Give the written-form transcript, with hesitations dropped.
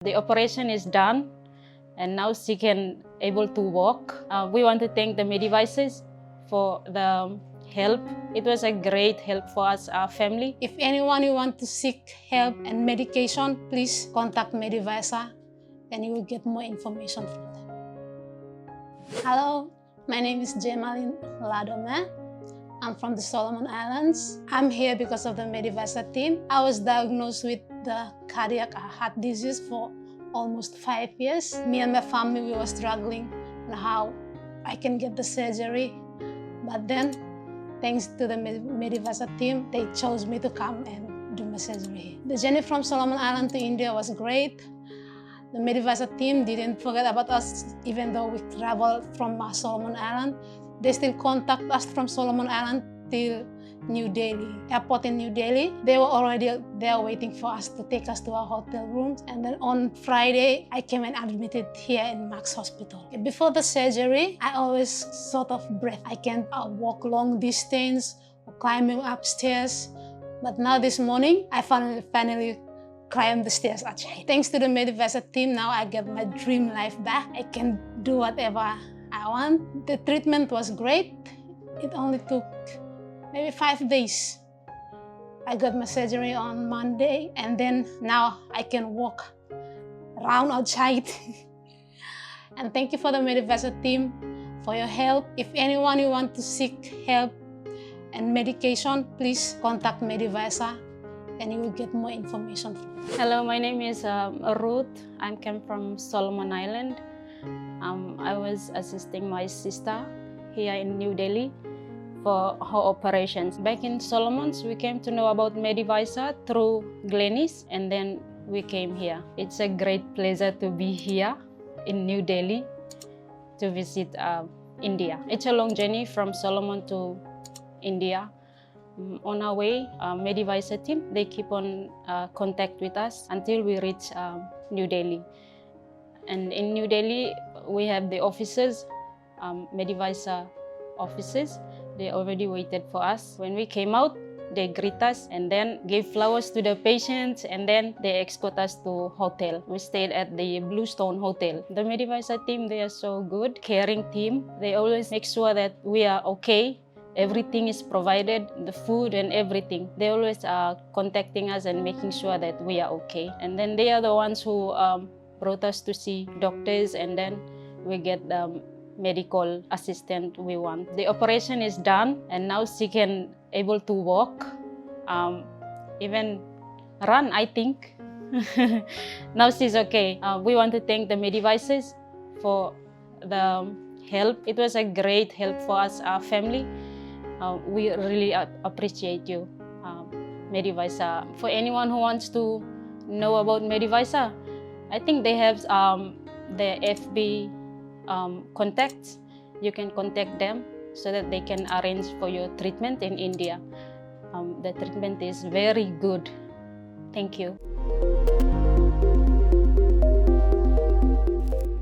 The operation is done and now she can able to walk. We want to thank the Medivisors for the help. It was a great help for us, our family. If anyone you want to seek help and medication, please contact Medivisor and you will get more information from them. Hello, my name is Jemalyn. I'm from the Solomon Islands. I'm here because of the Medivisor team. I was diagnosed with the cardiac heart disease for almost 5 years. Me and my family, we were struggling on how I can get the surgery. But then, thanks to the Medivisor team, they chose me to come and do my surgery. The journey from Solomon Island to India was great. The Medivisor team didn't forget about us, even though we traveled from Solomon Island. They still contact us from Solomon Island till New Delhi, airport in New Delhi. They were already there waiting for us to take us to our hotel rooms. And then on Friday, I came and admitted here in Max Hospital. Before the surgery, I always sort of breath. I can't walk long distance or climbing upstairs. But now this morning, I finally climbed the stairs actually. Thanks to the Medivisor team, now I get my dream life back. I can do whatever I want. The treatment was great. It only took maybe 5 days. I got my surgery on Monday, and then now I can walk around outside. And thank you for the Medivisor team for your help. If anyone you want to seek help and medication, please contact Medivisor and you will get more information. Hello, my name is Ruth. I came from Solomon Island. I was assisting my sister here in New Delhi for her operations. Back in Solomons, we came to know about Medivisor through Glennis, and then we came here. It's a great pleasure to be here in New Delhi to visit India. It's a long journey from Solomon to India. On our way, Medivisor team, they keep on contact with us until we reach New Delhi. And in New Delhi, we have the offices, Medivisor offices. They already waited for us. When we came out, they greet us and then gave flowers to the patients, and then they escort us to hotel. We stayed at the Bluestone Hotel. The Medivisor team, they are so good, caring team. They always make sure that we are okay. Everything is provided, the food and everything. They always are contacting us and making sure that we are okay. And then they are the ones who brought us to see doctors, and then we get the medical assistant we want. The operation is done and now she can able to walk, even run, I think. Now she's okay. We want to thank the Medivisors for the help. It was a great help for us, our family. We really appreciate you, Medivisor. For anyone who wants to know about Medivisor, I think they have their FB contacts. You can contact them so that they can arrange for your treatment in India. The treatment is very good. Thank you.